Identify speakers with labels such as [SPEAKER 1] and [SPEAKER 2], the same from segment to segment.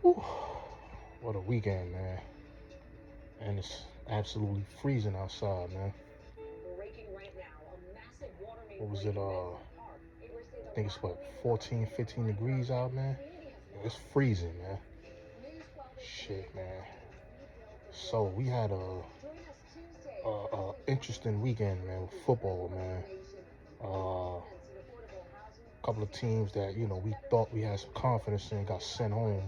[SPEAKER 1] Whew, what a weekend, man. And it's absolutely freezing outside, man. What was it? I think it's what, 14, 15 degrees out, man. It's freezing, man. Shit, man. So we had a interesting weekend, man, with football, man. A couple of teams that we thought we had some confidence in got sent home.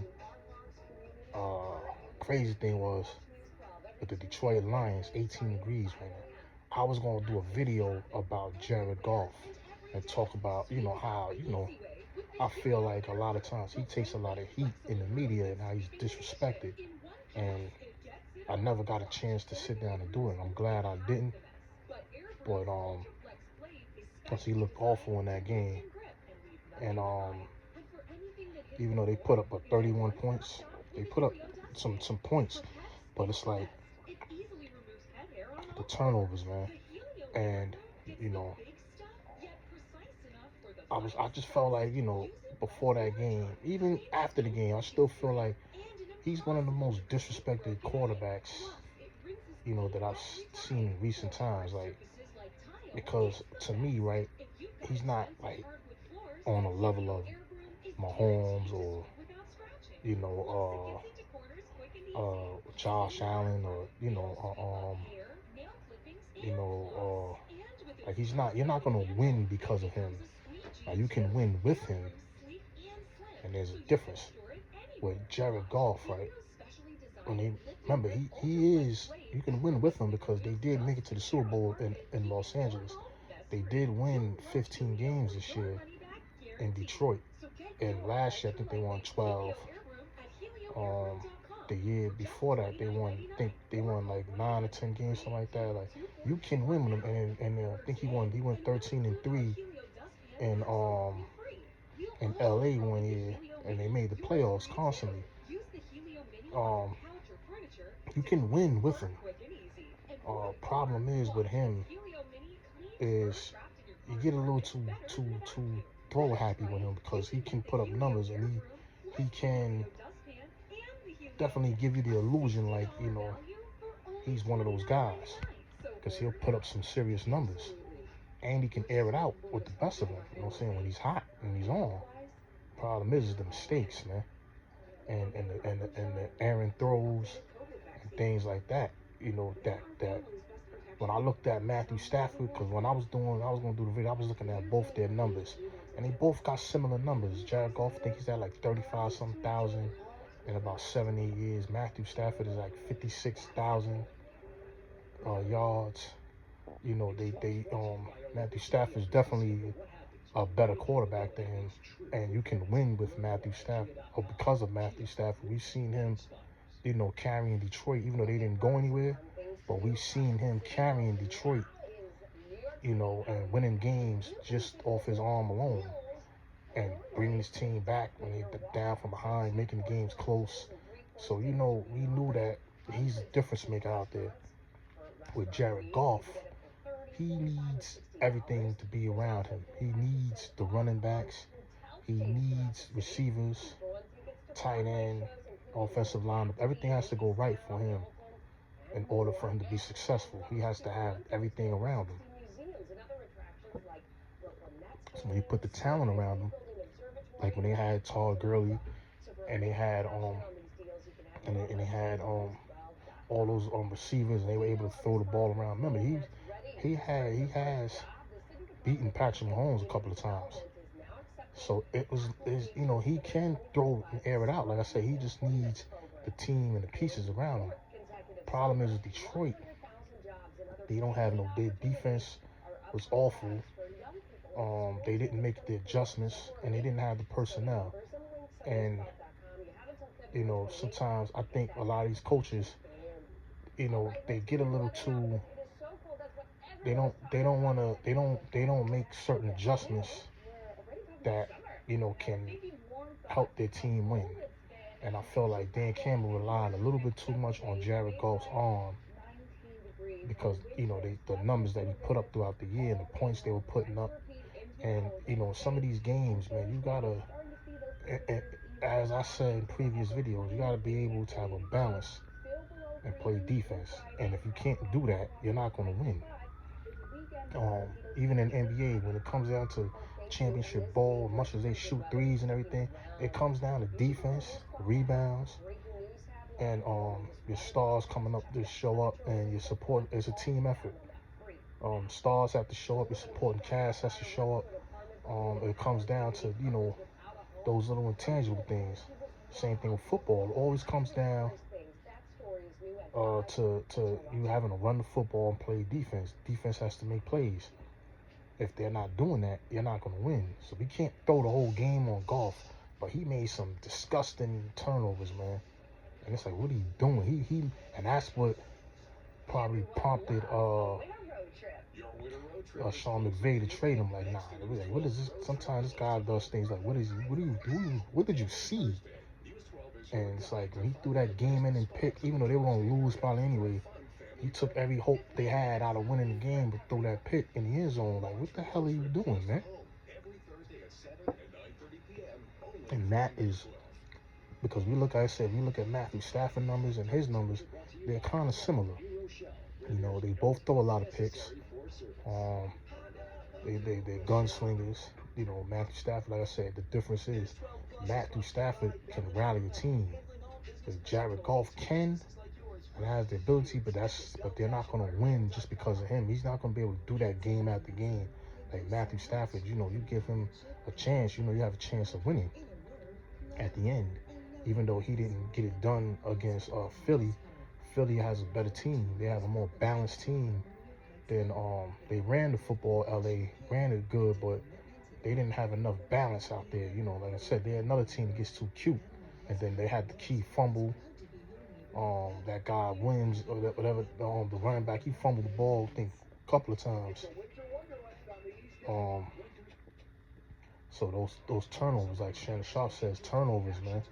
[SPEAKER 1] Uh, Crazy thing was with the Detroit Lions, 18 degrees right now. I was gonna do a video about Jared Goff and talk about how I feel like a lot of times he takes a lot of heat in the media and how he's disrespected, and I never got a chance to sit down and do it. I'm glad I didn't, but because he looked awful in that game, and even though they put up 31 points, they put up some points, but it's like the turnovers, man, and you know I just felt like before that game, even after the game, I still feel like he's one of the most disrespected quarterbacks that I've seen in recent times. Like, because to me, right, he's not like on a level of Mahomes or Josh Allen, or like he's not. You're not gonna win because of him. You can win with him, and there's a difference with Jared Goff, right? When he remember he is you can win with him because they did make it to the Super Bowl in Los Angeles. They did win 15 games this year in Detroit, and last year I think they won 12. Um, the year before that I think they won like 9 or 10 games, something like that. Like, you can win with them, and I think he won 13-3 in LA one year, and they made the playoffs constantly. Um, you can win with him. Problem is with him is you get a little too throw happy with him because he can put up numbers, and he can definitely give you the illusion like he's one of those guys, because he'll put up some serious numbers, and he can air it out with the best of them. You know what I'm saying? When he's hot and he's on. Problem is the mistakes, man, and the errant throws and things like that. That when I looked at Matthew Stafford, because when I was going to do the video, I was looking at both their numbers, and they both got similar numbers. Jared Goff, I think he's at like 35 some thousand in about 7-8 years. Matthew Stafford is like 56,000 yards. Matthew Stafford is definitely a better quarterback than him, and you can win with Matthew Stafford, or because of Matthew Stafford. We've seen him, carrying Detroit, even though they didn't go anywhere, but we've seen him carrying Detroit, and winning games just off his arm alone, and bringing his team back when they're down from behind, making the games close. So, we knew that he's a difference maker out there. With Jared Goff, he needs everything to be around him. He needs the running backs. He needs receivers, tight end, offensive line. Everything has to go right for him in order for him to be successful. He has to have everything around him. So when you put the talent around him, like when they had Todd Gurley, and they had and they had all those receivers, and they were able to throw the ball around. Remember, he has beaten Patrick Mahomes a couple of times. So he can throw and air it out. Like I said, he just needs the team and the pieces around him. Problem is with Detroit, they don't have no big defense. It was awful. They didn't make the adjustments, and they didn't have the personnel. And sometimes I think a lot of these coaches, they get a little too. They don't make certain adjustments that can help their team win. And I feel like Dan Campbell relied a little bit too much on Jared Goff's arm, because the numbers that he put up throughout the year and the points they were putting up. And some of these games, man, you gotta, as I said in previous videos, you got to be able to have a balance and play defense. And if you can't do that, you're not going to win. Even in NBA, when it comes down to championship ball, much as they shoot threes and everything, it comes down to defense, rebounds, and your stars coming up to show up, and your support. It's a team effort. Stars have to show up, your supporting cast has to show up. It comes down to, those little intangible things. Same thing with football. It always comes down to you having to run the football and play defense. Defense has to make plays. If they're not doing that, you're not going to win. So we can't throw the whole game on Goff, but he made some disgusting turnovers, man. And it's like, what are you doing? And that's what probably prompted Sean McVay to trade him. Like, nah, like, what is this? Sometimes this guy does things like, what are you doing? What did you see? And it's like, when he threw that game-ending pick, even though they were going to lose probably anyway, he took every hope they had out of winning the game, but threw that pick in the end zone. Like, what the hell are you doing, man? And that is because we look at Matthew Stafford numbers and his numbers, they're kind of similar. They both throw a lot of picks. They're gunslingers. Matthew Stafford, like I said, the difference is Matthew Stafford can rally a team. Because Jared Goff can and has the ability, but they're not going to win just because of him. He's not going to be able to do that game after game. Like Matthew Stafford, you give him a chance, you have a chance of winning at the end. Even though he didn't get it done against Philly, Philly has a better team. They have a more balanced team than they ran the football. LA ran it good, but they didn't have enough balance out there. Like I said, they're another team that gets too cute. And then they had the key fumble. That guy Williams or whatever, the running back, he fumbled the ball, I think, a couple of times. So those turnovers, like Shannon Sharp says, turnovers, man,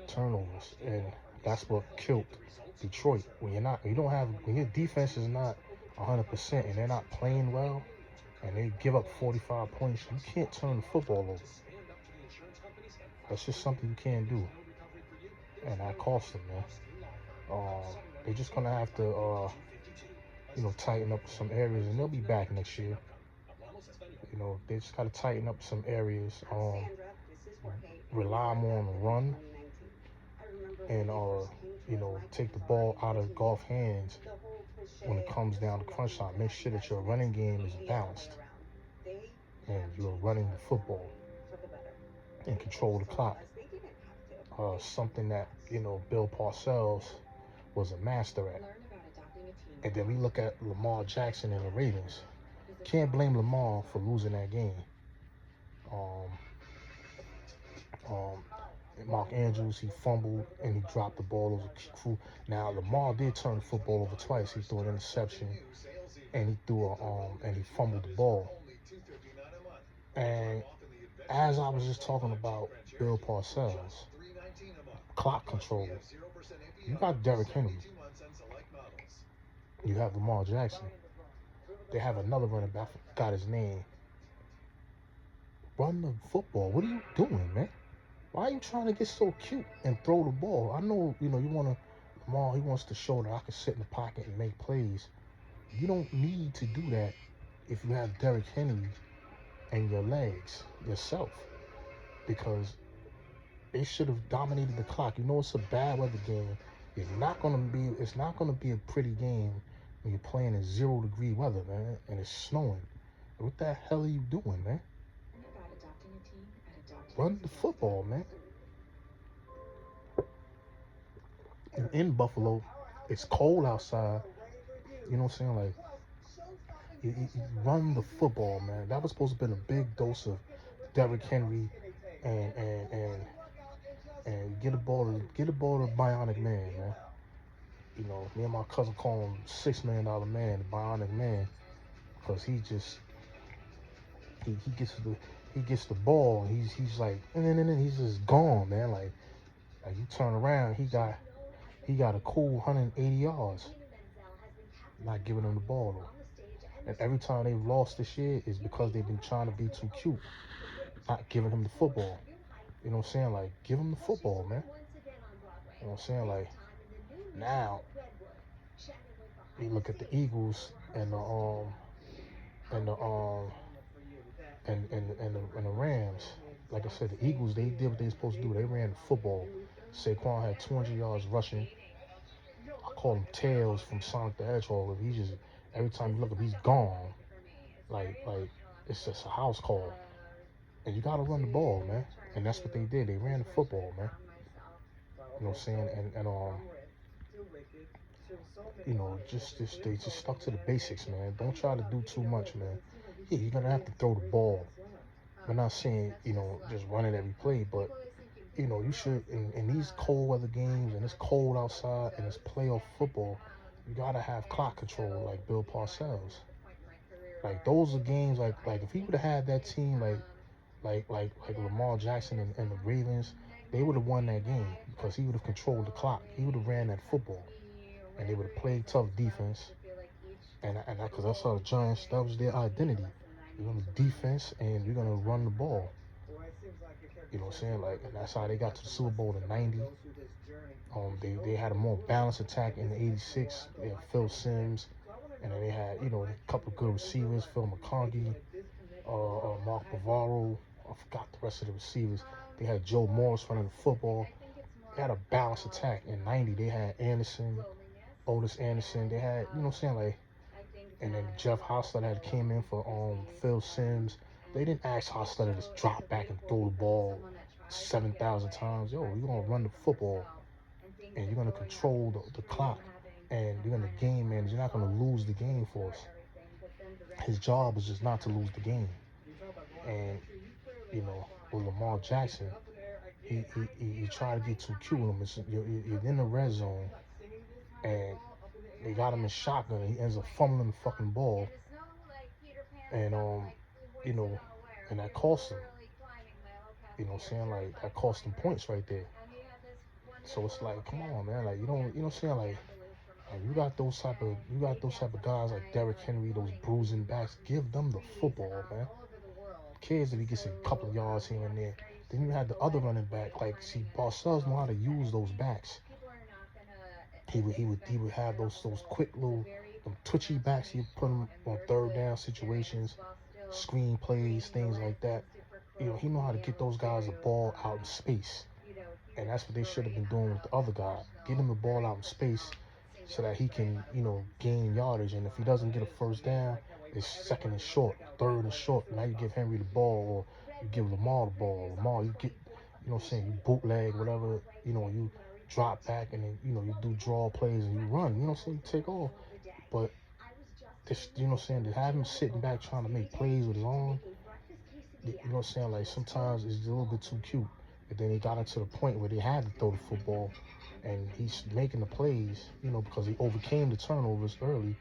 [SPEAKER 1] turnovers, and that's what killed Detroit. When your defense is not 100% and they're not playing well, and they give up 45 points, you can't turn the football over. That's just something you can't do, and that cost them, man. They're just gonna have to, tighten up some areas, and they'll be back next year. They just gotta tighten up some areas. Rely more on the run, and take the ball out of Goff hands when it comes down to crunch time. Make sure that your running game is balanced, and you're running the football and control the clock. Something that Bill Parcells was a master at. And then we look at Lamar Jackson and the Ravens. Can't blame Lamar for losing that game. Mark Andrews, he fumbled and he dropped the ball over. Now Lamar did turn the football over twice. He threw an interception and he he fumbled the ball. And as I was just talking about Bill Parcells, clock control. You got Derrick Henry. You have Lamar Jackson. They have another running back. I forgot his name. Run the football. What are you doing, man? Why are you trying to get so cute and throw the ball? I know, you want to, Lamar, he wants to show that I can sit in the pocket and make plays. You don't need to do that if you have Derrick Henry and your legs yourself, because they should have dominated the clock. It's a bad weather game. It's not gonna be a pretty game when you're playing in 0-degree weather, man, and it's snowing. What the hell are you doing, man? Run the football, man. And in Buffalo, it's cold outside. You know what I'm saying? Like, you run the football, man. That was supposed to have been a big dose of Derrick Henry and get a ball to Bionic Man, man. Me and my cousin call him $6 million man, the Bionic Man, because he gets the ball. He's like, and he's just gone, man. Like you turn around, he got a cool 180 yards. Not giving him the ball though. And every time they've lost this year is because they've been trying to be too cute, not giving him the football. You know what I'm saying? Like, give them the football, man. You know what I'm saying? Like, now you look at the Eagles and the and the Rams. Like I said, the Eagles, they did what they were supposed to do. They ran the football. Saquon had 200 yards rushing. I call him Tails from Sonic the Hedgehog. He just, every time you look up, he's gone. Like it's just a house call. And you gotta run the ball, man. And that's what they did. They ran the football, man. You know what I'm saying? And you know, just they just stuck to the basics, man. Don't try to do too much, man. Yeah, you're gonna have to throw the ball. We're not saying, you know, just run it every play, but you know, you should in these cold weather games and it's cold outside and it's playoff football, you gotta have clock control like Bill Parcells. Like those are games like if he would have had that team like Lamar Jackson and the Ravens, they would have won that game because he would have controlled the clock. He would have ran that football, and they would have played tough defense. And because that's how the Giants, that was their identity. We're gonna defense and we're gonna run the ball. You know what I'm saying? Like, and that's how they got to the Super Bowl in '90. They had a more balanced attack in '86. They had Phil Simms, and then they had, you know, a couple of good receivers, Phil McConkey, Mark Bavaro. I forgot the rest of the receivers. They had Joe Morris running the football. They had a balanced attack. In '90, they had Anderson, Otis Anderson. They had, you know what I'm saying, like, and then Jeff Hostetler had came in for Phil Simms. They didn't ask Hostetler to drop back and throw the ball 7,000 times. Yo, you're gonna run the football and you're gonna control the clock and you're gonna game manage. You're not gonna lose the game for us. His job is just not to lose the game. And you know, with Lamar Jackson, he tried to get too cute with him. You're in the red zone, and they got him in shotgun, and he ends up fumbling the fucking ball, and you know, and that cost him. You know what I'm saying? Like that cost him points right there. So it's like, come on, man. Like you don't, you know what I'm saying? Like you got those type of guys like Derrick Henry, those bruising backs. Give them the football, man. Kids, if he gets a couple of yards here and there. Then you had the other running back, like see, Parcells know how to use those backs. He would have those quick little twitchy backs. He'd put them on third down situations, screen plays, things like that. You know, he know how to get those guys the ball out in space. And that's what they should have been doing with the other guy. Get him the ball out in space so that he can, you know, gain yardage. And if he doesn't get a first down, it's second and short, third and short. Now you give Henry the ball or you give Lamar the ball. Lamar, you get, you know what I'm saying, you bootleg, whatever, you know, you drop back and then, you know, you do draw plays and you run. You know what I'm saying? You take off. But this, you know what I'm saying, to have him sitting back trying to make plays with his arm, you know what I'm saying, like sometimes it's a little bit too cute. And then he got into the point where they had to throw the football and he's making the plays, you know, because he overcame the turnovers early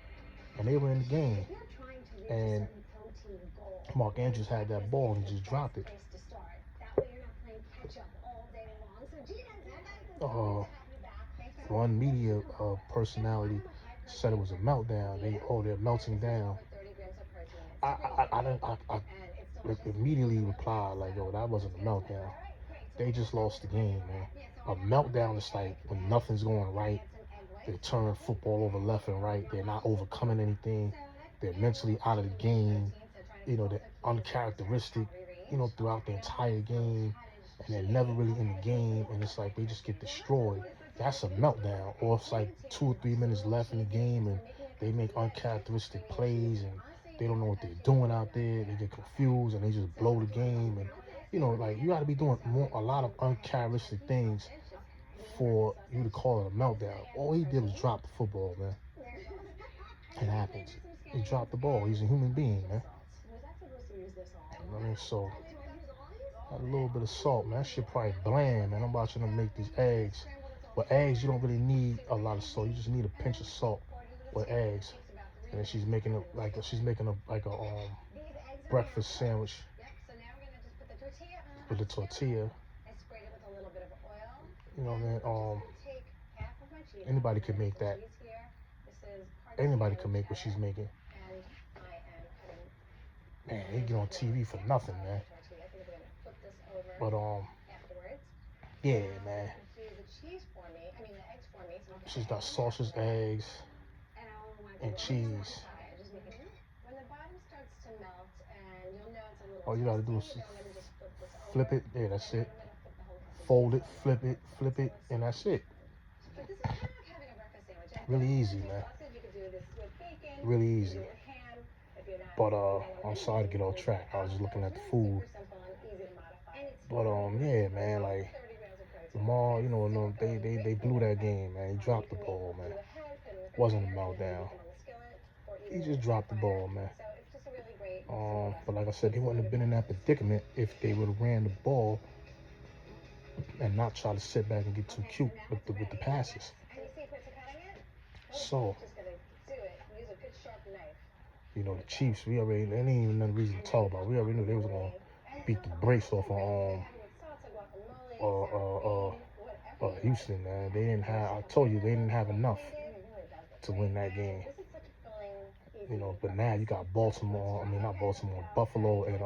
[SPEAKER 1] and they were in the game. And Mark Andrews had that ball and he just dropped it. One media personality said it was a meltdown. They're melting down. I immediately replied like, yo, that wasn't a meltdown. They just lost the game, man. A meltdown is like when nothing's going right. They turn football over left and right. They're not overcoming anything. They're mentally out of the game. You know, they're uncharacteristic, you know, throughout the entire game. And they're never really in the game. And it's like they just get destroyed. That's a meltdown. Or it's like 2 or 3 minutes left in the game and they make uncharacteristic plays and they don't know what they're doing out there. They get confused and they just blow the game. And, you know, like you got to be doing a lot of uncharacteristic things for you to call it a meltdown. All he did was drop the football, man. It happens. He dropped the ball. He's a human being, man. I mean, so a little bit of salt, man. That shit probably bland, man. I'm watching them make these eggs. But eggs, you don't really need a lot of salt. You just need a pinch of salt with eggs. And then she's making a breakfast sandwich with the tortilla. You know, man. Anybody could make that. Anybody could make what she's making. Man, they get on TV for nothing, man. But Yeah, man. She's got sausage, eggs, and cheese. All you gotta do is flip it. Yeah, that's it. Fold it, flip it, and that's it. Really easy, man. Really easy. But I'm sorry to get off track. I was just looking at the food. But yeah, man, like Lamar, you know, no, they blew that game, man. He dropped the ball, man. Wasn't a meltdown. He just dropped the ball, man. But like I said, they wouldn't have been in that predicament if they would have ran the ball and not try to sit back and get too cute with the passes. So, you know, the Chiefs, we already, there ain't even no reason to talk about. We already knew they was gonna beat the brakes off of Houston, man. They didn't have. I told you they didn't have enough to win that game. You know, but now you got Baltimore. I mean, not Baltimore, Buffalo and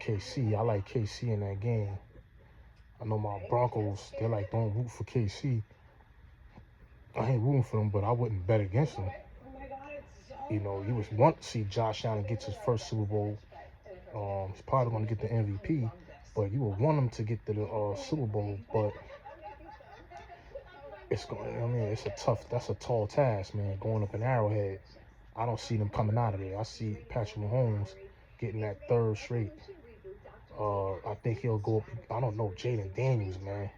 [SPEAKER 1] KC. I like KC in that game. I know my Broncos. They're like, don't root for KC. I ain't rooting for them, but I wouldn't bet against them. You know, you was want to see Josh Allen get his first Super Bowl. He's probably going to get the MVP, but you would want him to get the Super Bowl. But it's going. I mean, it's a tough. That's a tall task, man. Going up in Arrowhead, I don't see them coming out of there. I see Patrick Mahomes getting that third straight. I think he'll go up. I don't know, Jaden Daniels, man.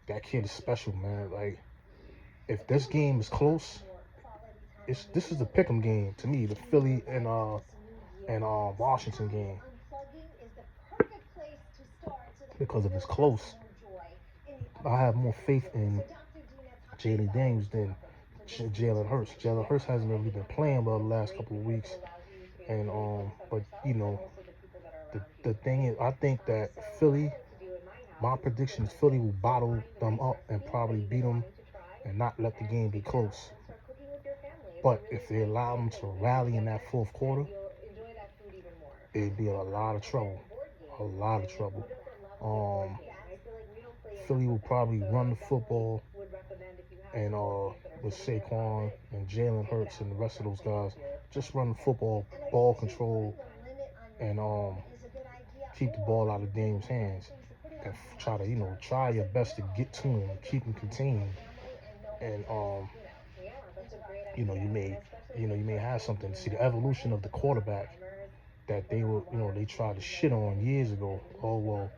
[SPEAKER 1] That kid is special, man. Like, if this game is close, this is the pick'em game to me. The Philly and Washington game, because if it's close, I have more faith in Jaden Daniels than Jalen Hurts. Jalen Hurts hasn't really been playing well the last couple of weeks, and but you know, the thing is, I think that Philly. My prediction is Philly will bottle them up and probably beat them and not let the game be close. But if they allow them to rally in that fourth quarter, it'd be a lot of trouble. A lot of trouble. Um, Philly will probably run the football and with Saquon and Jalen Hurts and the rest of those guys, just run the football, ball control, and keep the ball out of Dame's hands and try to, try your best to get to him, keep him contained, and you may have something. See the evolution of the quarterback that they were, they tried to shit on years ago. Oh well,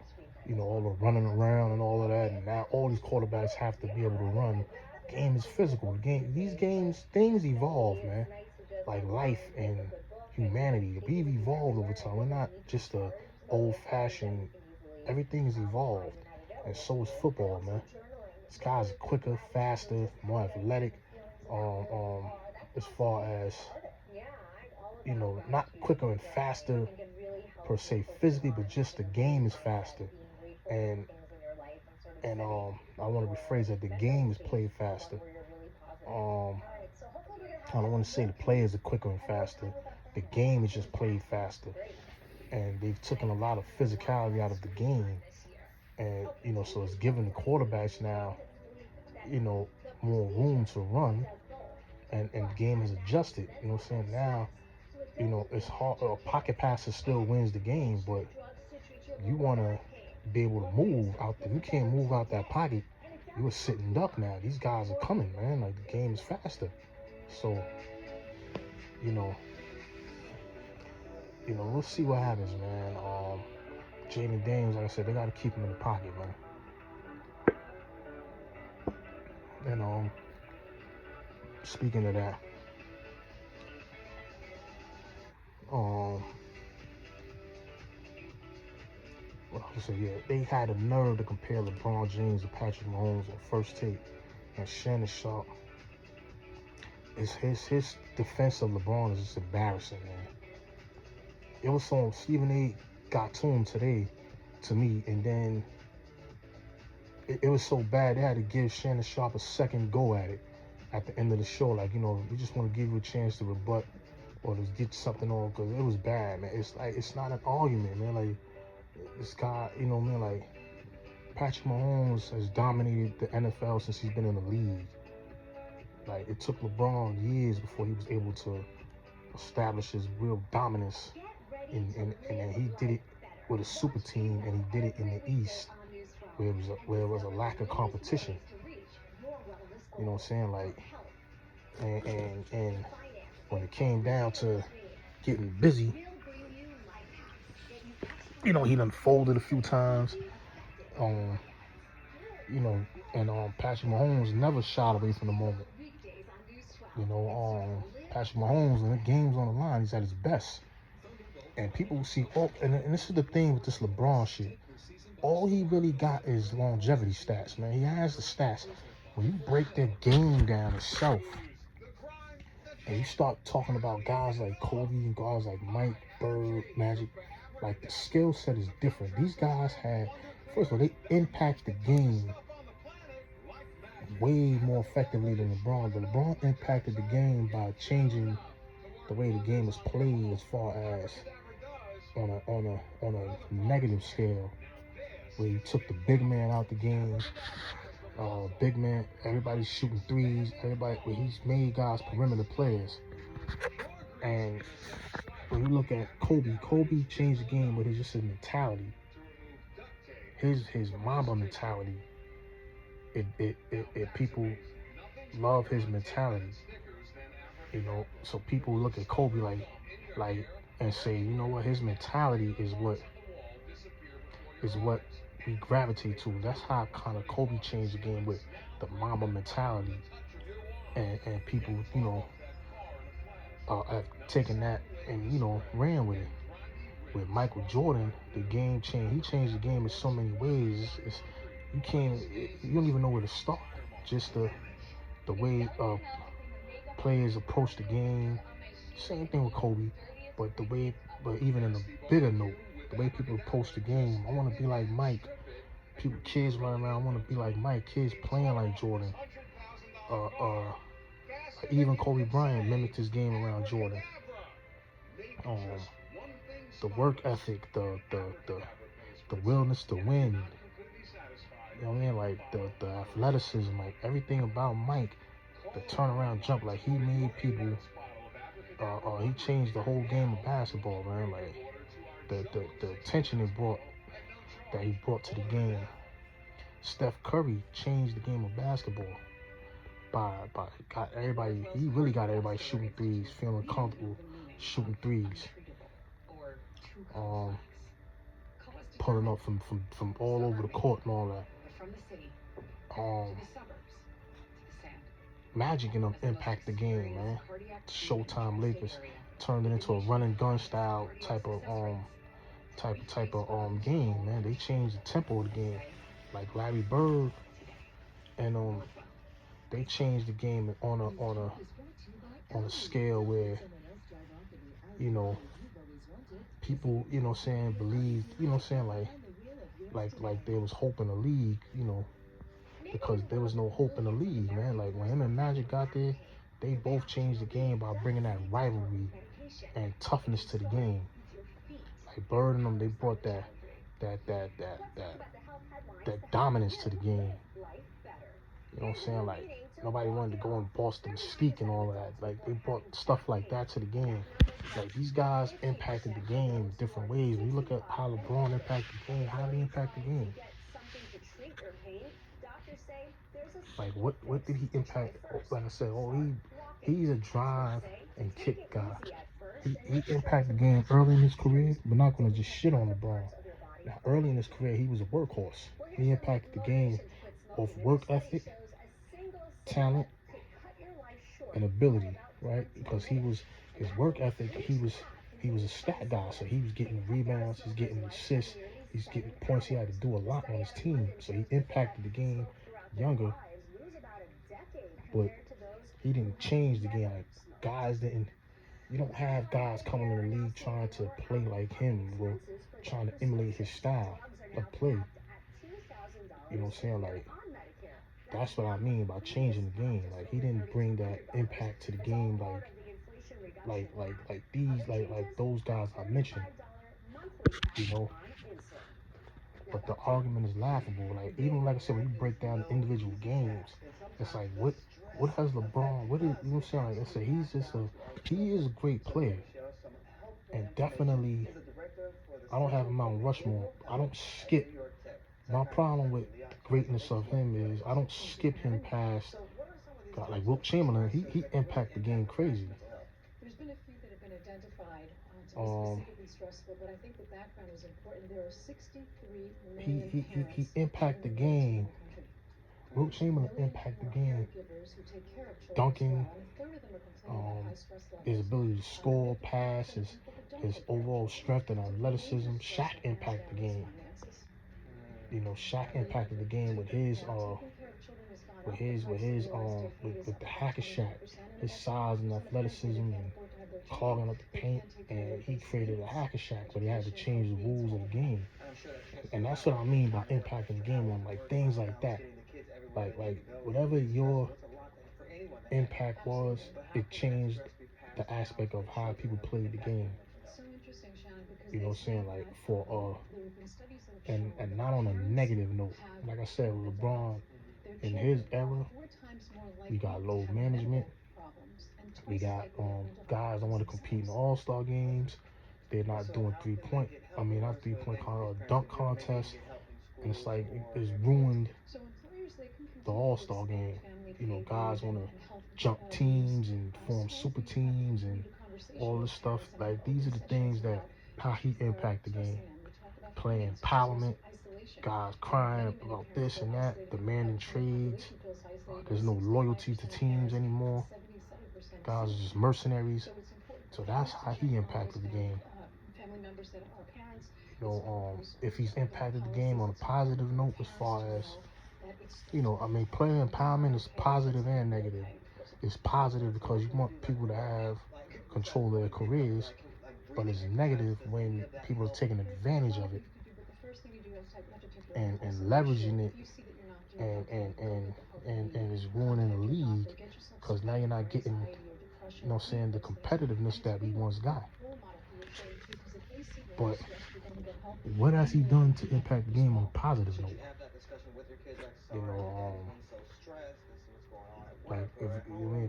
[SPEAKER 1] all the running around and all of that, and now all these quarterbacks have to be able to run. Game is physical. These games, things evolve, man. Like life and humanity, we've evolved over time. We're not just a old-fashioned. Everything is evolved, and so is football, man. This guy's quicker, faster, more athletic. As far as not quicker and faster per se physically, but just the game is faster. And I want to rephrase that: the game is played faster. I don't want to say the players are quicker and faster. The game is just played faster, and they've taken a lot of physicality out of the game, and so it's giving the quarterbacks now, more room to run, and the game has adjusted. You know what I'm saying? Now, it's hard. Pocket passes still wins the game, but you want to be able to move out there. You can't move out that pocket. You are sitting duck now. These guys are coming, man. Like the game is faster. So, you know, we'll see what happens, man. Jaden Daniels, like I said, they got to keep him in the pocket, man. And speaking of that, well, I say, yeah, they had a nerve to compare LeBron James to Patrick Mahomes on First Take, and Shannon Sharp. His defense of LeBron is just embarrassing, man. It was on Stephen A. got to him today, to me, and then it was so bad they had to give Shannon Sharp a second go at it at the end of the show. Like, we just want to give you a chance to rebut or to get something on, because it was bad, man. It's like, it's not an argument, man. Like, this guy, man, like, Patrick Mahomes has dominated the NFL since he's been in the league. Like, it took LeBron years before he was able to establish his real dominance, and he did it with a super team, and he did it in the East, where it was a lack of competition. You know what I'm saying? Like, and when it came down to getting busy, you know, he done folded a few times. You know, and Patrick Mahomes never shied away from the moment. You know, Patrick Mahomes, when the game's on the line, he's at his best. And people see, and this is the thing with this LeBron shit. All he really got is longevity stats, man. He has the stats. When you break their game down itself, and you start talking about guys like Kobe and guys like Mike, Bird, Magic, like the skill set is different. These guys had, first of all, they impact the game way more effectively than LeBron. But LeBron impacted the game by changing the way the game is played, as far as on a negative scale, where he took the big man out the game. Big man, everybody's shooting threes. Where he's made guys perimeter players. And when you look at Kobe changed the game with his mentality, his Mamba mentality. It people love his mentality. You know, so people look at Kobe like and say, you know what, his mentality is what we gravitate to. That's how kind of Kobe changed the game, with the Mamba mentality, and people, you know, have taken that and, you know, ran with it. With Michael Jordan, the game changed. He changed the game in so many ways. You don't even know where to start. Just the way players approach the game. Same thing with Kobe, but even in a bigger note, the way people approach the game. I want to be like Mike. Kids running around, I want to be like Mike. Kids playing like Jordan. Even Kobe Bryant mimicked his game around Jordan. The work ethic, the willingness to win. You know what I mean? Like the athleticism, like everything about Mike, the turnaround jump, like he made people. He changed the whole game of basketball, man. Like the attention that he brought to the game. Steph Curry changed the game of basketball by he really got everybody shooting threes, feeling comfortable shooting threes. Pulling up from all over the court and all that. Magic and them impact the game, man. Showtime Lakers turned it into a run and gun style type of game, man. They changed the tempo of the game. Like Larry Bird, and they changed the game on a scale where, you know, people, you know what I'm saying, believed, you know what I'm saying, like there was hope in the league, you know, because there was no hope in the league, man. Like when him and Magic got there, they both changed the game by bringing that rivalry and toughness to the game. Like Bird and them, they brought that dominance to the game. You know what I'm saying? Like nobody wanted to go and Boston Mystique and all of that. Like they brought stuff like that to the game. Like these guys impacted the game in different ways. When you look at how LeBron impacted the game, how did he impact the game? Like what did he impact? Like I said, he's a drive and kick guy. He impacted the game early in his career, but not gonna just shit on LeBron. Now early in his career, he was a workhorse. He impacted the game both work ethic, talent, and ability, right? Because his work ethic, he was a stat guy, so he was getting rebounds, he's getting assists, he's getting points. He had to do a lot on his team, so he impacted the game younger, but he didn't change the game. Like guys didn't. You don't have guys coming in the league trying to play like him or trying to emulate his style of play. You know what I'm saying? Like that's what I mean by changing the game. Like he didn't bring that impact to the game like those guys I mentioned. You know, but the argument is laughable. Like even like I said, when you break down the individual games, it's like what has LeBron? What is, you know what I'm saying? Like I said, he is a great player, and definitely I don't have him on Rushmore. I don't skip. My problem with the greatness of him is I don't skip him past God, like Wilt Chamberlain. He impact the game crazy.
[SPEAKER 2] There's been a few that have been identified to be
[SPEAKER 1] Um,
[SPEAKER 2] specifically stressful, but I think the background is important. There are 63
[SPEAKER 1] he
[SPEAKER 2] million
[SPEAKER 1] he he he
[SPEAKER 2] parents
[SPEAKER 1] impact
[SPEAKER 2] living
[SPEAKER 1] the
[SPEAKER 2] in poverty in
[SPEAKER 1] game.
[SPEAKER 2] the country.
[SPEAKER 1] Wilt
[SPEAKER 2] Two
[SPEAKER 1] Chamberlain
[SPEAKER 2] million
[SPEAKER 1] impact the
[SPEAKER 2] more
[SPEAKER 1] game.
[SPEAKER 2] caregivers who take care of children as
[SPEAKER 1] Dunking,
[SPEAKER 2] well, and a third of them are complaining about
[SPEAKER 1] um,
[SPEAKER 2] high stress
[SPEAKER 1] his
[SPEAKER 2] levels.
[SPEAKER 1] ability to score,
[SPEAKER 2] Many parents
[SPEAKER 1] pass,
[SPEAKER 2] and people that don't
[SPEAKER 1] his
[SPEAKER 2] take care of
[SPEAKER 1] overall
[SPEAKER 2] children
[SPEAKER 1] strength and
[SPEAKER 2] took a major
[SPEAKER 1] athleticism. Shaq
[SPEAKER 2] stressor from their
[SPEAKER 1] impact the
[SPEAKER 2] family's
[SPEAKER 1] game.
[SPEAKER 2] finances.
[SPEAKER 1] You know, Shaq
[SPEAKER 2] Sadly,
[SPEAKER 1] impacted the game
[SPEAKER 2] now taking care of children has gone up. The
[SPEAKER 1] with
[SPEAKER 2] price of
[SPEAKER 1] his
[SPEAKER 2] realized food is
[SPEAKER 1] with
[SPEAKER 2] up
[SPEAKER 1] the
[SPEAKER 2] about
[SPEAKER 1] hacker Shaq,
[SPEAKER 2] 29%, and
[SPEAKER 1] his
[SPEAKER 2] about
[SPEAKER 1] size and
[SPEAKER 2] 70% of parents say
[SPEAKER 1] athleticism
[SPEAKER 2] they can't
[SPEAKER 1] and
[SPEAKER 2] afford to have their child.
[SPEAKER 1] clogging up the
[SPEAKER 2] They
[SPEAKER 1] paint,
[SPEAKER 2] can't take care of
[SPEAKER 1] and
[SPEAKER 2] their
[SPEAKER 1] he
[SPEAKER 2] basic
[SPEAKER 1] created a
[SPEAKER 2] needs,
[SPEAKER 1] hacker Shaq, but he had to
[SPEAKER 2] education,
[SPEAKER 1] change
[SPEAKER 2] health
[SPEAKER 1] the
[SPEAKER 2] needs,
[SPEAKER 1] rules of
[SPEAKER 2] all
[SPEAKER 1] the
[SPEAKER 2] of that.
[SPEAKER 1] game. And that's what I mean by impacting the game on like things like that. Like whatever your impact was, it changed the aspect of how people played the game.
[SPEAKER 2] It's so interesting, Shannon, because
[SPEAKER 1] You know
[SPEAKER 2] they
[SPEAKER 1] what I'm saying?
[SPEAKER 2] say
[SPEAKER 1] Like
[SPEAKER 2] that
[SPEAKER 1] for
[SPEAKER 2] there have been studies that have
[SPEAKER 1] and
[SPEAKER 2] shown
[SPEAKER 1] not on
[SPEAKER 2] that
[SPEAKER 1] a
[SPEAKER 2] parents
[SPEAKER 1] negative note.
[SPEAKER 2] have
[SPEAKER 1] Like I said, with
[SPEAKER 2] adults,
[SPEAKER 1] LeBron
[SPEAKER 2] their
[SPEAKER 1] in his
[SPEAKER 2] children are
[SPEAKER 1] era,
[SPEAKER 2] 4 times more
[SPEAKER 1] we
[SPEAKER 2] likely
[SPEAKER 1] got
[SPEAKER 2] to
[SPEAKER 1] load
[SPEAKER 2] have
[SPEAKER 1] management.
[SPEAKER 2] medical problems and
[SPEAKER 1] We
[SPEAKER 2] twice as
[SPEAKER 1] got
[SPEAKER 2] likely to have mental health
[SPEAKER 1] guys that
[SPEAKER 2] problems
[SPEAKER 1] want to compete in the
[SPEAKER 2] themselves.
[SPEAKER 1] All-Star games. They're not doing 3 point. I mean, not 3 point dunk contests, and it's like it's ruined
[SPEAKER 2] So employers, they can
[SPEAKER 1] the
[SPEAKER 2] continue to
[SPEAKER 1] All-Star
[SPEAKER 2] expand
[SPEAKER 1] game.
[SPEAKER 2] family
[SPEAKER 1] You know,
[SPEAKER 2] paid
[SPEAKER 1] guys
[SPEAKER 2] leave
[SPEAKER 1] want to
[SPEAKER 2] and health
[SPEAKER 1] jump
[SPEAKER 2] leaves.
[SPEAKER 1] teams and form
[SPEAKER 2] Schools
[SPEAKER 1] super
[SPEAKER 2] need to have
[SPEAKER 1] teams and
[SPEAKER 2] continued a conversation
[SPEAKER 1] all
[SPEAKER 2] with
[SPEAKER 1] this stuff.
[SPEAKER 2] parents and have
[SPEAKER 1] Like these
[SPEAKER 2] open
[SPEAKER 1] are the
[SPEAKER 2] sessions
[SPEAKER 1] things that
[SPEAKER 2] about
[SPEAKER 1] how he
[SPEAKER 2] issues that are
[SPEAKER 1] impact the game.
[SPEAKER 2] stressing them. We talked about
[SPEAKER 1] Playing
[SPEAKER 2] finance, but there's also
[SPEAKER 1] empowerment,
[SPEAKER 2] isolation.
[SPEAKER 1] guys
[SPEAKER 2] Many,
[SPEAKER 1] crying
[SPEAKER 2] many
[SPEAKER 1] about
[SPEAKER 2] parents
[SPEAKER 1] this
[SPEAKER 2] feel
[SPEAKER 1] and that,
[SPEAKER 2] isolated in
[SPEAKER 1] demanding
[SPEAKER 2] part, and the
[SPEAKER 1] trades.
[SPEAKER 2] population feels isolated.
[SPEAKER 1] There's
[SPEAKER 2] But
[SPEAKER 1] no loyalty to
[SPEAKER 2] 65% of
[SPEAKER 1] teams
[SPEAKER 2] parents and
[SPEAKER 1] anymore.
[SPEAKER 2] 77% of
[SPEAKER 1] Guys are
[SPEAKER 2] singles.
[SPEAKER 1] just mercenaries.
[SPEAKER 2] So it's important for
[SPEAKER 1] So that's
[SPEAKER 2] parents to
[SPEAKER 1] how
[SPEAKER 2] check
[SPEAKER 1] he
[SPEAKER 2] on those
[SPEAKER 1] impacted the game.
[SPEAKER 2] family members that are parents.
[SPEAKER 1] You
[SPEAKER 2] It's
[SPEAKER 1] know,
[SPEAKER 2] important for
[SPEAKER 1] if
[SPEAKER 2] schools
[SPEAKER 1] he's
[SPEAKER 2] to open up
[SPEAKER 1] impacted the game
[SPEAKER 2] policies.
[SPEAKER 1] on a
[SPEAKER 2] It's important
[SPEAKER 1] positive
[SPEAKER 2] for
[SPEAKER 1] note, as
[SPEAKER 2] parents
[SPEAKER 1] far
[SPEAKER 2] to
[SPEAKER 1] as
[SPEAKER 2] know that it's
[SPEAKER 1] you know, I
[SPEAKER 2] stressful.
[SPEAKER 1] mean, player
[SPEAKER 2] When you're not
[SPEAKER 1] empowerment is
[SPEAKER 2] okay, it's
[SPEAKER 1] positive
[SPEAKER 2] going to
[SPEAKER 1] and
[SPEAKER 2] be
[SPEAKER 1] negative.
[SPEAKER 2] okay.
[SPEAKER 1] It's positive because you want people to have control of their careers, but it's negative when people are taking
[SPEAKER 2] There's a
[SPEAKER 1] advantage
[SPEAKER 2] lot
[SPEAKER 1] of
[SPEAKER 2] of
[SPEAKER 1] it
[SPEAKER 2] things you can do, but the first thing you do is you have to take your own pulse
[SPEAKER 1] and
[SPEAKER 2] and make sure
[SPEAKER 1] leveraging it
[SPEAKER 2] if you see that you're not doing
[SPEAKER 1] and
[SPEAKER 2] okay,
[SPEAKER 1] and
[SPEAKER 2] go
[SPEAKER 1] and
[SPEAKER 2] get the help you need.
[SPEAKER 1] and it's ruining the
[SPEAKER 2] Contact your
[SPEAKER 1] league
[SPEAKER 2] doctor, get yourself
[SPEAKER 1] because now
[SPEAKER 2] screened
[SPEAKER 1] you're
[SPEAKER 2] for
[SPEAKER 1] not getting,
[SPEAKER 2] anxiety or depression
[SPEAKER 1] you know
[SPEAKER 2] or
[SPEAKER 1] what I'm
[SPEAKER 2] any
[SPEAKER 1] saying,
[SPEAKER 2] of
[SPEAKER 1] the
[SPEAKER 2] those things. And
[SPEAKER 1] competitiveness
[SPEAKER 2] it's
[SPEAKER 1] that we
[SPEAKER 2] really
[SPEAKER 1] once
[SPEAKER 2] important to
[SPEAKER 1] got.
[SPEAKER 2] have a role model for your children too, because if they see that you're
[SPEAKER 1] But
[SPEAKER 2] stressed, you're going to get help,
[SPEAKER 1] what has
[SPEAKER 2] you
[SPEAKER 1] he
[SPEAKER 2] know that
[SPEAKER 1] done
[SPEAKER 2] you
[SPEAKER 1] to
[SPEAKER 2] can get help
[SPEAKER 1] impact the
[SPEAKER 2] as
[SPEAKER 1] game on
[SPEAKER 2] well.
[SPEAKER 1] a positive note? You know, like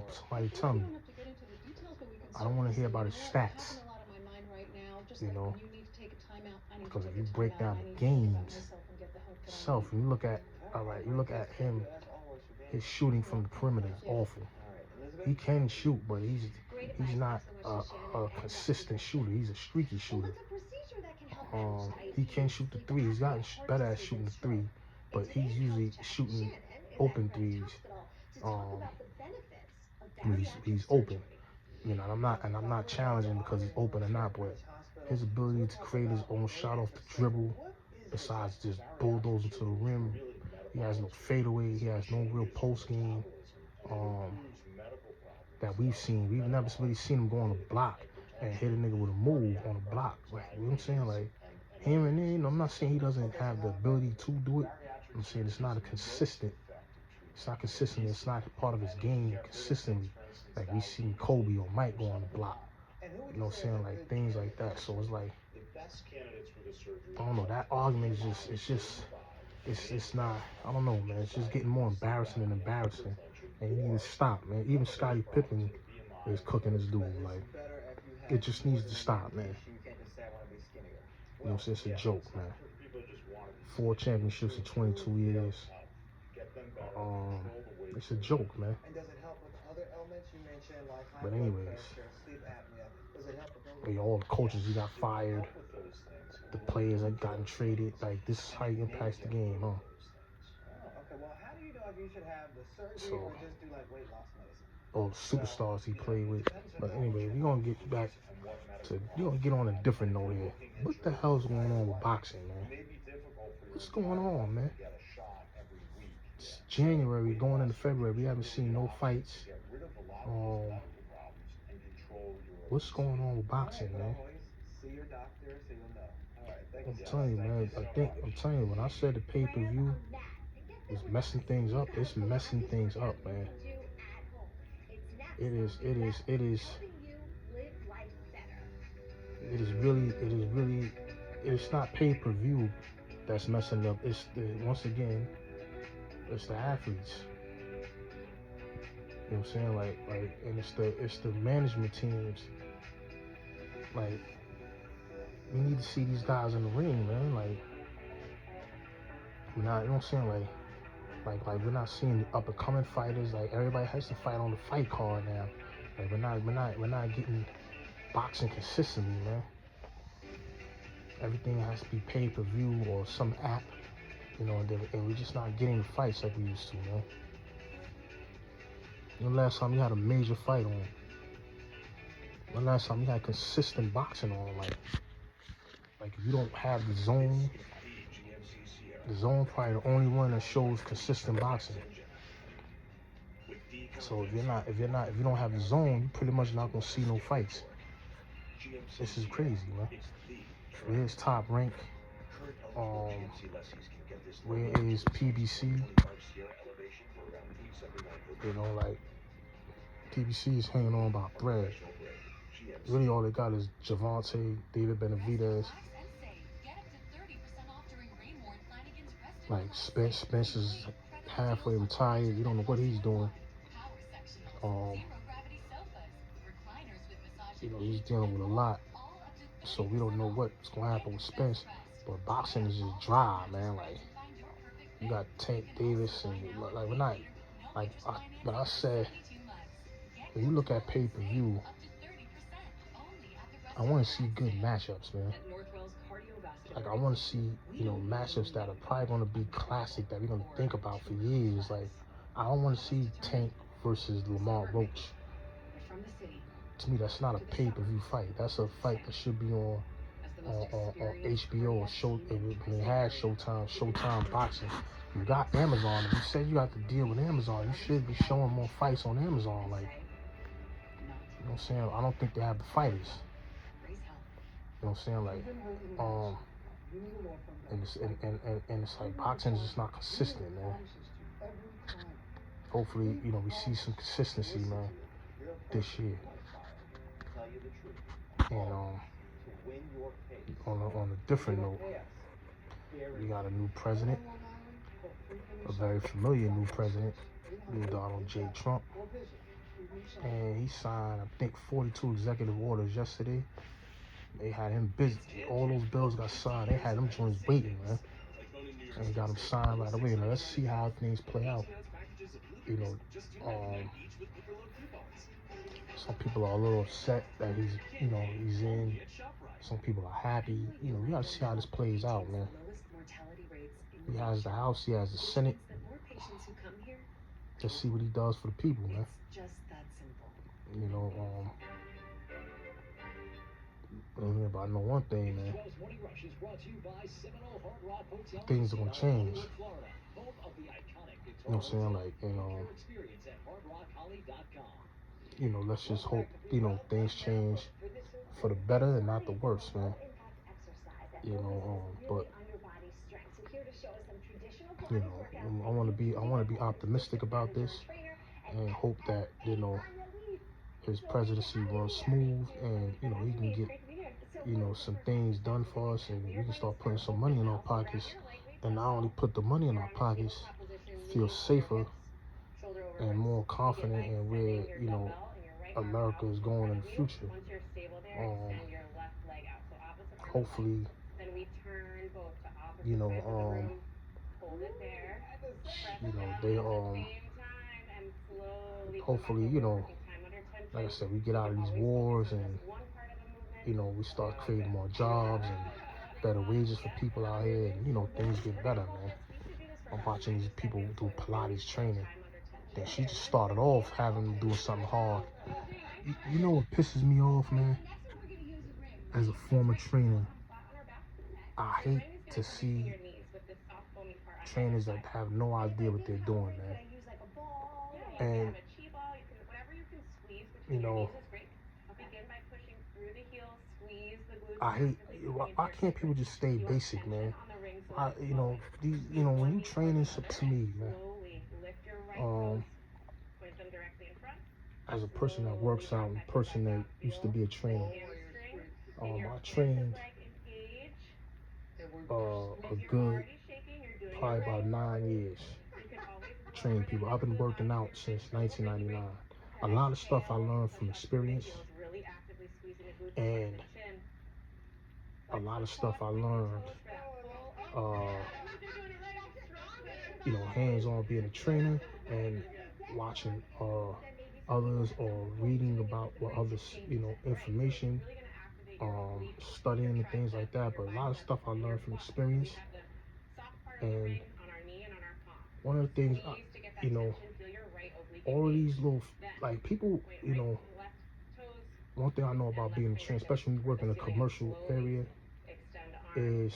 [SPEAKER 1] if I mean, somebody
[SPEAKER 2] I
[SPEAKER 1] tell
[SPEAKER 2] think we
[SPEAKER 1] me,
[SPEAKER 2] don't have to get into the details, but we can
[SPEAKER 1] I don't want
[SPEAKER 2] certainly
[SPEAKER 1] to hear
[SPEAKER 2] say, you
[SPEAKER 1] about
[SPEAKER 2] know
[SPEAKER 1] his
[SPEAKER 2] what, it
[SPEAKER 1] stats,
[SPEAKER 2] hasn't a lot on my mind right now. Just
[SPEAKER 1] you
[SPEAKER 2] like
[SPEAKER 1] know,
[SPEAKER 2] when you need to take a time out, I need to
[SPEAKER 1] because if
[SPEAKER 2] take
[SPEAKER 1] you
[SPEAKER 2] a time
[SPEAKER 1] break
[SPEAKER 2] out and
[SPEAKER 1] down
[SPEAKER 2] I need
[SPEAKER 1] the
[SPEAKER 2] to think about
[SPEAKER 1] games
[SPEAKER 2] myself and get the help that I
[SPEAKER 1] itself,
[SPEAKER 2] need.
[SPEAKER 1] when you look at, all right, you look at him, his shooting from the perimeter is
[SPEAKER 2] Yeah.
[SPEAKER 1] awful. He can shoot, but he's not a consistent shooter. He's a streaky shooter. He can shoot the three. He's gotten better at shooting the three, but he's usually shooting open threes. Um, when he's open. You know, I'm not challenging because he's open or not, but his ability to create his own shot off the dribble, besides just bulldozing to the rim, he has no fadeaway. He has no real post game. Um, that we've seen. We've never really seen him go on a block and hit a nigga with a move on a block. Like, you know what I'm saying? Like, here and there, you know, I'm not saying he doesn't have the ability to do it. I'm saying it's not a consistent. It's not consistent. It's not part of his game consistently. Like, we seen Kobe or Mike go on the block. You know what I'm saying? Like, things like that. So it's like, I don't know. That argument is just, it's not, I don't know, man. It's just getting more embarrassing and embarrassing. And you need to stop, man. Even Scottie Pippen is cooking this dude. Like, it just needs to stop, man. You know, it's a joke, man. 4 championships in 22 years. Um, it's a joke, man. But anyways, all the coaches he got fired, the players that gotten traded, like this is how he impacts the game, huh? So, all the superstars he played with. But anyway, we're gonna get back to, we're gonna get on a different note here. What the hell's going on with boxing, man? What's going on, man? It's January going into February. We haven't seen no fights. Um, what's going on with boxing, man? I'm telling you, man. I'm telling you, when I said the pay-per-view is messing things up, it's messing things up, man. It is really, it's not pay-per-view. that's messing up. It's once again, it's the athletes. You know what I'm saying? Like, and it's the management teams. Like, we need to see these guys in the ring, man. Like, we're not, you know what I'm saying? Like we're not seeing the up and coming fighters. Like, everybody has to fight on the fight card now. Like, we're not getting boxing consistently, man. Everything has to be pay-per-view or some app, you know, and we're just not getting the fights like we used to, man. When last time you had a major fight on? When last time you had consistent boxing on? Like if you don't have the zone probably the only one that shows consistent boxing. So if you don't have the zone, you're pretty much not gonna see no fights. This is crazy, man. Where's Top Rank? Where is PBC? You know, like, PBC is hanging on by a thread. Really, all they got is Javante, David Benavidez. Like, Spence is halfway retired. You don't know what he's doing. You know, he's dealing with a lot. So we don't know what's going to happen with Spence. But boxing is just dry, man. Like, you got Tank Davis, and like, we're not, like, but I said, when you look at pay-per-view, I want to see good matchups, man. Like, I want to see, you know, matchups that are probably going to be classic, that we're going to think about for years. Like, I don't want to see Tank versus Lamar Roach. To me, that's not a pay-per-view fight. That's a fight that should be on HBO or show. When they had Showtime Boxing. You got Amazon. If you say you have to deal with Amazon, you should be showing more fights on Amazon. Like, you know what I'm saying? I don't think they have the fighters. You know what I'm saying? Like, and it's like boxing is just not consistent, man. Hopefully, you know, we see some consistency, man, this year. And on a different note, we got a new president, a very familiar new president, Donald J. Trump. And he signed, I think, 42 executive orders yesterday. They had him busy. All those bills got signed. They had them joints waiting, man. And he got them signed right away. Now, let's see how things play out. You know, some people are a little upset that he's in. Some people are happy. You know, we gotta see how this plays out, man. He has the House, he has the Senate. Let's see what he does for the people, man. You know, but I know one thing, man. Things are gonna change. You know what I'm saying? Like, you know, let's just hope, you know, things change for the better and not the worse, man. You know, but you know, I want to be optimistic about this and hope that, you know, his presidency runs smooth, and you know, he can get, you know, some things done for us, and we can start putting some money in our pockets. And not only put the money in our pockets, feel safer and more confident in where, you know, America is going in the future. Hopefully, you know, they hopefully, you know, like I said, we get out of these wars, and you know, we start creating more jobs and better wages for people out here, and you know, things get better, man. I'm watching these people do Pilates training. Then she just started off having them doing something hard. You know what pisses me off, man? As a former trainer, I hate to see trainers that have no idea what they're doing, man. And you know, I hate. Why can't people just stay basic, man? You know, these, you know, when you training, to me, man. As a person that works out, and a person that used to be a trainer, I trained a good, probably about 9 years training people. I've been working out since 1999. A lot of stuff I learned from experience, and a lot of stuff I learned, uh, hands-on being a trainer and watching others or reading about what others, information, studying and things like that. But a lot of stuff I learned from experience. And one of the things, all of these little, like people, one thing I know about being a trainer, especially when you work in a commercial area, is,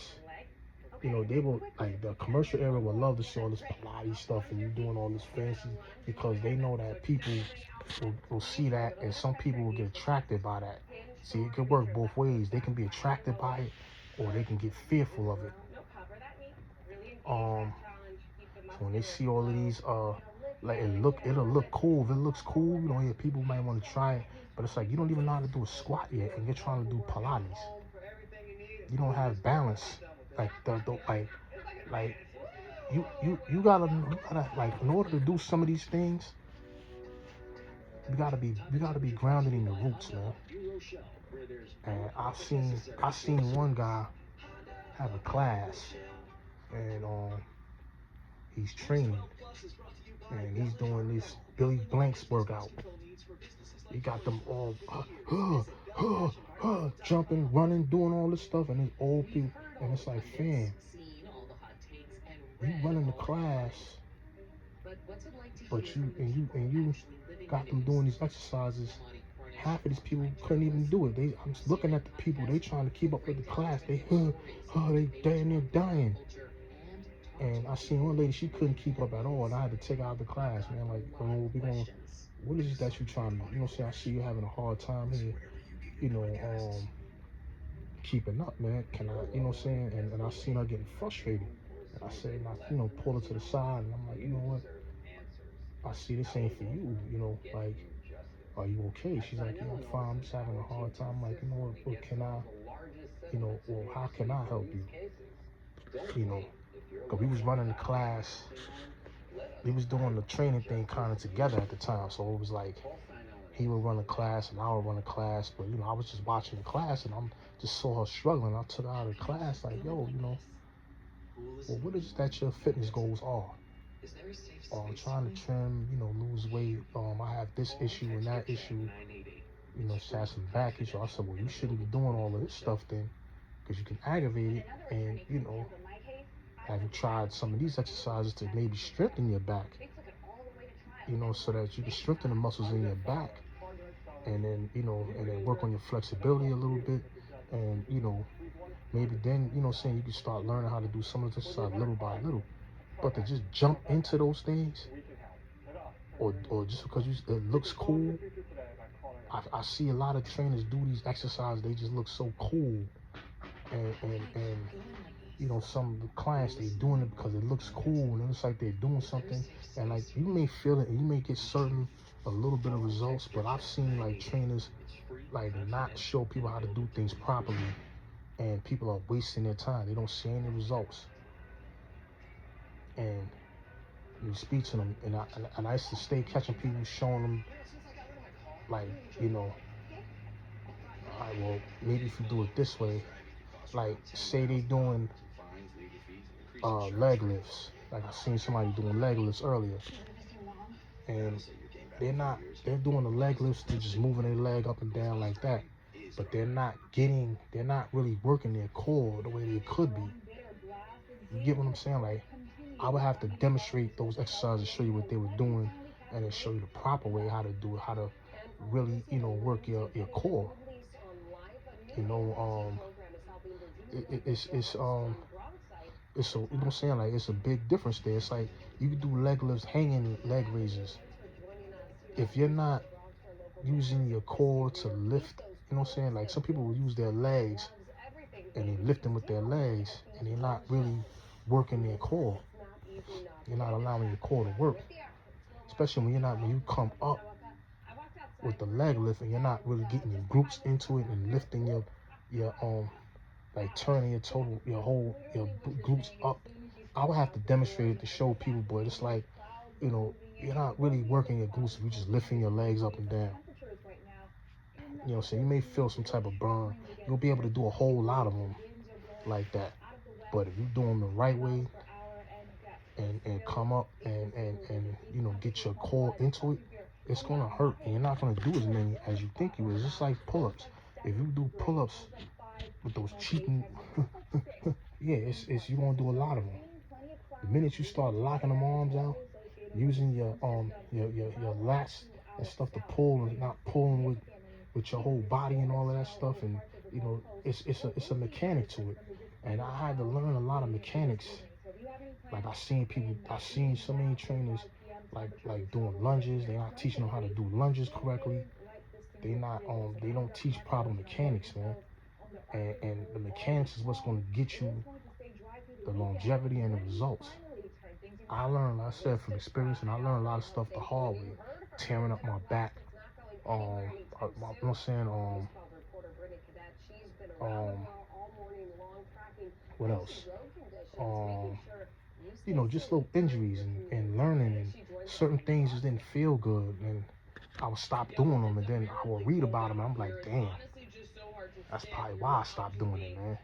[SPEAKER 1] they will, like, the commercial area will love to see all this Pilates stuff and you doing all this fancy, because they know that people will see that, and some people will get attracted by that. See, it can work both ways. They can be attracted by it, or they can get fearful of it. So when they see all of these, like, it'll look cool. If it looks cool, yeah, people might want to try it, but it's like, you don't even know how to do a squat yet, and you're trying to do Pilates. You don't have balance. Like, like you gotta, like, in order to do some of these things, you gotta be grounded in your roots, man. And I seen one guy have a class, and he's training, and he's doing this Billy Blanks workout. He got them all jumping, running, doing all this stuff, and it's old people, and it's like, fam, you running the class, but you got them doing these exercises. Half of these people couldn't even do it. I'm looking at the people. They trying to keep up with the class. They damn near dying. And I seen one lady, she couldn't keep up at all, and I had to take her out of the class, man. Like, what is it that you trying to, I see you having a hard time here, keeping up, man. Can I, and I seen her getting frustrated. And I said, pull her to the side, and I'm like, you know what? I see this ain't for you, like, are you okay? She's like, yeah, I'm fine. I'm just having a hard time. I'm like, what can I, well, how can I help you? Because we was running the class. We was doing the training thing kind of together at the time. So it was like, he would run a class and I would run a class. But, I was just watching the class, and I'm just saw her struggling. I took her out of the class like, yo, well, what is it that your fitness goals are? I'm trying to trim, lose weight. I have this issue and that issue. She has some back issue. I said, well, you shouldn't be doing all of this stuff then, because you can aggravate it. And, have you tried some of these exercises to maybe strengthen your back? So that you can strengthen the muscles in your back, and then, and then work on your flexibility a little bit, and, maybe then, you can start learning how to do some of this exercise little by little. But to just jump into those things, or just because it looks cool, I see a lot of trainers do these exercises. They just look so cool, and some of the clients, they doing it because it looks cool, and it's like they're doing something, and like, you may feel it and you may get a little bit of results, but I've seen, like, trainers, like, not show people how to do things properly, and people are wasting their time. They don't see any results. And you speak to them, and I used to stay catching people, showing them, like, all right, well, maybe if you do it this way, like, say they doing leg lifts. Like, I seen somebody doing leg lifts earlier, and they're doing the leg lifts, they're just moving their leg up and down like that, but they're not really working their core the way they could be. You get what I'm saying? Like, I would have to demonstrate those exercises, show you what they were doing, and then show you the proper way how to do it, how to really, work your core. It's a, what I'm saying, like, it's a big difference there. It's like, you can do leg lifts, hanging leg raises. If you're not using your core to lift, what I'm saying, like, some people will use their legs and they lift them with their legs, and they're not really working their core. You're not allowing your core to work, especially when you come up with the leg lift, and you're not really getting your glutes into it and lifting your like turning your glutes up. I would have to demonstrate it to show people, but it's like, you're not really working your glutes if you're just lifting your legs up and down. So you may feel some type of burn. You'll be able to do a whole lot of them like that. But if you do them the right way and come up and get your core into it, it's gonna hurt, and you're not gonna do as many as you think you is. It's like pull-ups. If you do pull-ups with those cheating, yeah, it's you're gonna do a lot of them. The minute you start locking them arms out, using your lats and stuff to pull and not pulling with your whole body and all of that stuff, and it's a mechanic to it. And I had to learn a lot of mechanics. Like I seen so many trainers like doing lunges. They're not teaching them how to do lunges correctly. They don't teach proper mechanics, man. And the mechanics is what's gonna get you the longevity and the results. I learned, like I said, from experience, and I learned a lot of stuff the hard way, tearing up my back. I'm saying, what else? Just little injuries and learning, and certain things just didn't feel good, and I would stop doing them, and then I would read about them, and I'm like, damn, that's probably why I stopped doing it, man.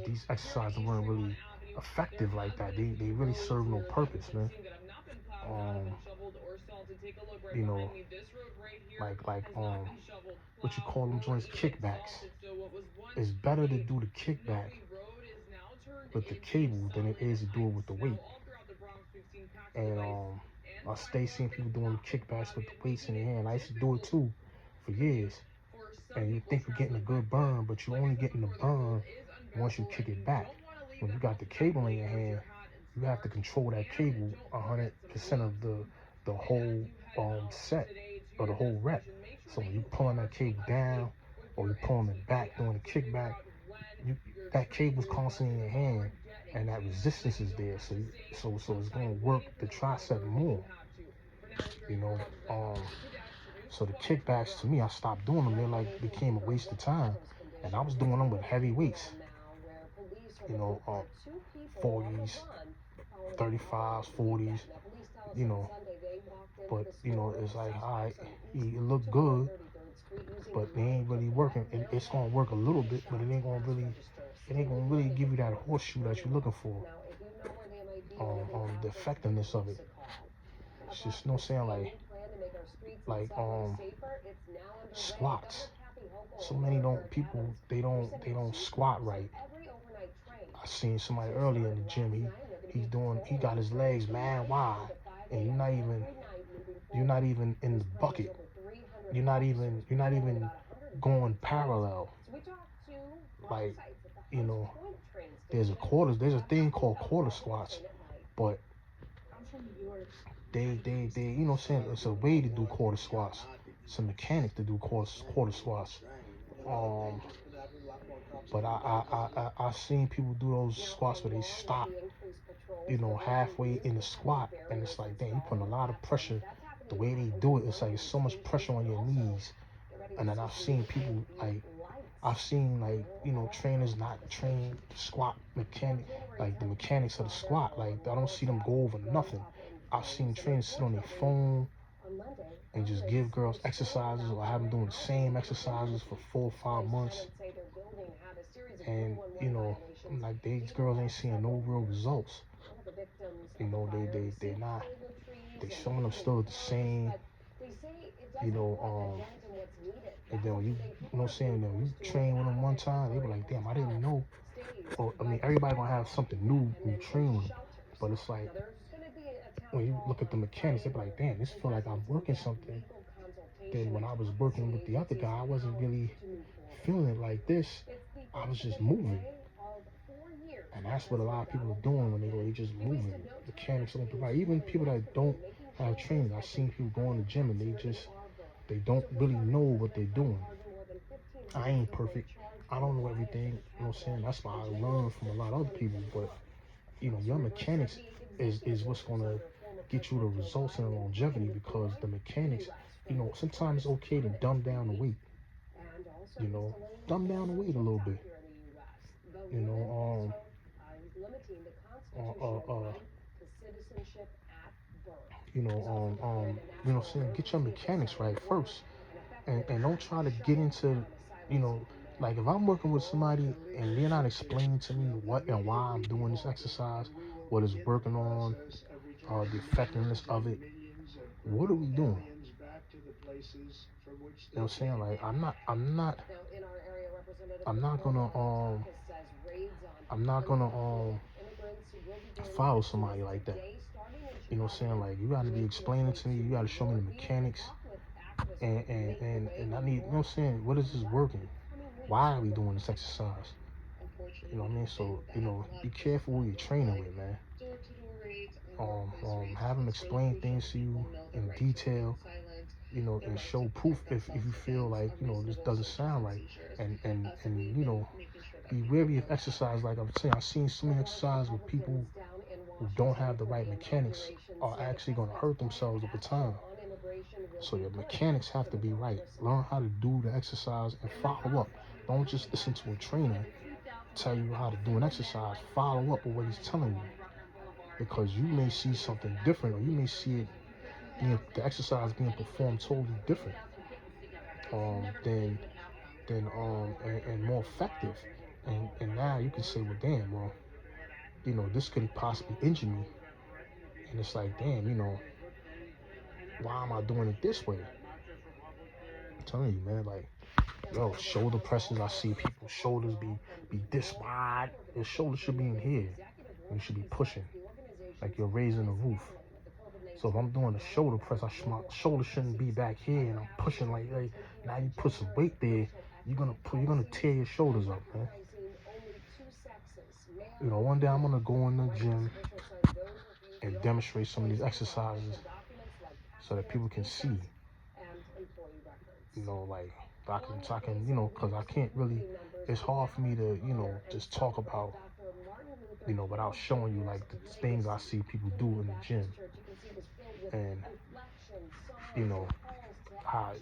[SPEAKER 1] These exercises weren't really effective like that. They really serve no purpose, man. Um, you know, what you call them joints, kickbacks. It's better to do the kickback with the cable than it is to do it with the weight. And I stay seeing people doing kickbacks with the weights in their hand. I used to do it too for years. And you think you're getting a good burn, but you're only getting the burn once you kick it back. When you got the cable in your hand, you have to control that cable 100% of the whole set or the whole rep. So when you pulling that cable down or you pulling it back doing the kickback, that cable's constantly in your hand, and that resistance is there. So it's gonna work the tricep more. You know, so the kickbacks, to me, I stopped doing them. They like became a waste of time, and I was doing them with heavy weights. 40s, 35s, 40s. But it's like, all right, it looked good, but they ain't really working. It's gonna work a little bit, but it ain't gonna really give you that horseshoe that you're looking for. The effectiveness of it. It's just saying, like squats. So many people they don't squat right. I seen somebody earlier in the gym. He got his legs mad wide, and you're not even in the bucket. You're not even going parallel. Like, there's a thing called quarter squats, but they saying it's a way to do quarter squats. It's a mechanic to do quarter squats. But I seen people do those squats where they stop, halfway in the squat, and it's like, damn, you putting a lot of pressure. The way they do it, it's like so much pressure on your knees. And then I've seen people trainers not train squat mechanic, like the mechanics of the squat. Like, I don't see them go over nothing. I've seen trainers sit on their phone and just give girls exercises, or have them doing the same exercises for 4 or 5 months. And like, these girls ain't seeing no real results. They're not. They showing them still the same. And then when you train with them one time, they be like, damn, I didn't know. Or, I mean, everybody gonna have something new when you train with them, but it's like, when you look at the mechanics, they be like, damn, this feel like I'm working something. Then when I was working with the other guy, I wasn't really feeling it like this. I was just moving. And that's what a lot of people are doing when they just moving. Mechanics don't provide. Even people that don't have training, I've seen people go in the gym and they don't really know what they're doing. I ain't perfect. I don't know everything. That's why I learn from a lot of other people. But your mechanics is what's gonna get you the results and the longevity, because the mechanics, sometimes it's okay to dumb down the weight. Dumb down the weight a little bit. You know,
[SPEAKER 2] limiting the
[SPEAKER 1] uh,
[SPEAKER 2] constitutional
[SPEAKER 1] uh, uh,
[SPEAKER 2] right to citizenship at birth.
[SPEAKER 1] saying, get your mechanics right first, and don't try to get into, you know, like if I'm working with somebody and they're not explaining to me what and why I'm doing this exercise, what is working on, the effectiveness of it, what are we doing? You know what I'm saying? Like I'm not gonna I'm not gonna follow somebody like that. You know what I'm saying? Like you gotta be explaining to me, you gotta show me the mechanics, and I need, you know what I'm saying, what is this working? Why are we doing this exercise? You know what I mean? So, be careful who you're training with, man. Have them explain things to you in detail, and show proof if you feel like, this doesn't sound right. And be wary of exercise. Like I'm saying, I've seen so many exercises with people who don't have the right mechanics are actually going to hurt themselves over time. So your mechanics have to be right. Learn how to do the exercise and follow up. Don't just listen to a trainer tell you how to do an exercise. Follow up with what he's telling you, because you may see something different, or you may see it the exercise being performed totally different, and more effective. And now you can say, well, damn, well, this could possibly injure me. And it's like, damn, why am I doing it this way? I'm telling you, man, like, yo, shoulder presses, I see people's shoulders be this wide. Your shoulder should be in here. You should be pushing like you're raising a roof. So if I'm doing a shoulder press, my shoulder shouldn't be back here, and I'm pushing like now you put some weight there, you're gonna tear your shoulders up, man. One day I'm gonna go in the gym and demonstrate some of these exercises so that people can see. Like I can, because I can't really. It's hard for me to, just talk about, without showing you like the things I see people do in the gym, and how,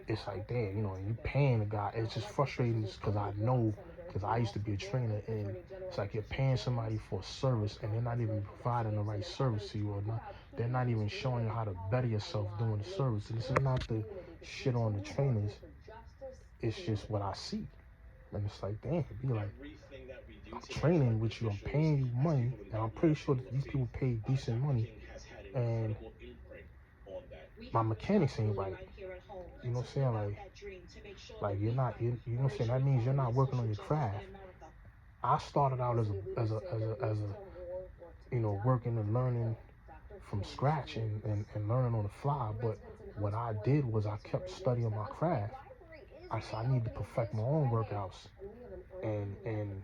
[SPEAKER 1] it's like, damn, and you paying the guy. It's just frustrating because I know, because I used to be a trainer, and it's like you're paying somebody for a service and they're not even providing the right service to you, or not. They're not even showing you how to better yourself doing the service. And this is not the shit on the trainers. It's just what I see. And it's like, damn, be like, I'm training with you, I'm paying you money, and I'm pretty sure that these people pay decent money, and my mechanics ain't right. You know what I'm saying? Like you're not, you know what I'm saying? That means you're not working on your craft. I started out as a working and learning from scratch, and learning on the fly. But what I did was I kept studying my craft. I said I need to perfect my own workouts, and and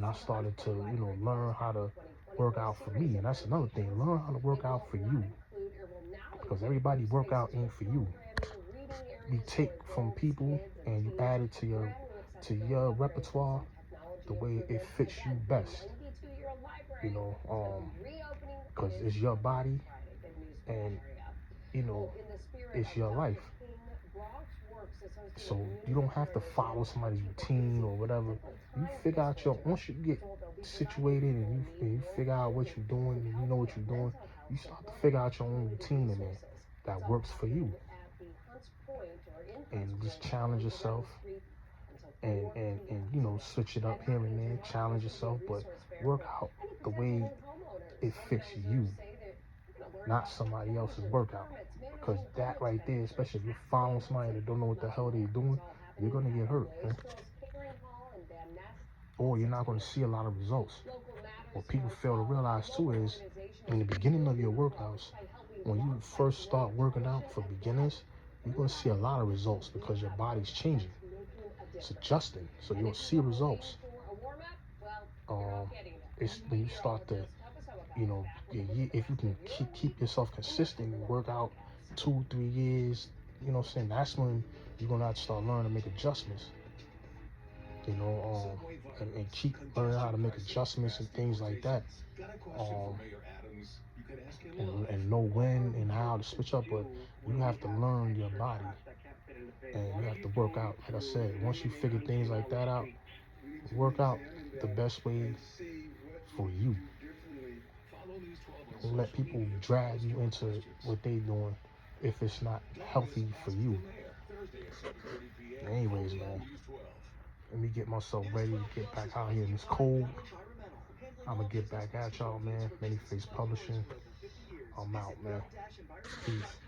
[SPEAKER 1] I started to learn how to work out for me. And that's another thing, learn how to work out for you, because everybody workout ain't for you. You take from people and you add it to your repertoire the way it fits you best, because it's your body, and it's your life. So you don't have to follow somebody's routine or whatever. You figure out once you get situated, and you figure out what you're doing, and you know what you're doing, you start to figure out your own routine in there that works for you, and just challenge yourself, and switch it up here and there, challenge yourself, but work out the way it fits you, not somebody else's workout. Because that right there, especially if you're following somebody that don't know what the hell they're doing, you're gonna get hurt, man. Or you're not gonna see a lot of results. What people fail to realize too is, in the beginning of your workouts, when you first start working out for beginners, you're gonna see a lot of results because your body's changing. It's adjusting, so you'll see results. It's when you start to, if you can keep yourself consistent and work out 2-3 years, that's when you're gonna have to start learning to make adjustments. And keep learning how to make adjustments and things like that. And know when and how to switch up, but you have to learn your body, and you have to work out. Like I said, once you figure things like that out, Work out the best way for you. Don't let people drag you into what they doing if it's not healthy for you. Anyways, man, let me get myself ready to get back out here in this cold. I'm gonna get back at y'all, man. Many Face Publishing. I'm out, man. Peace.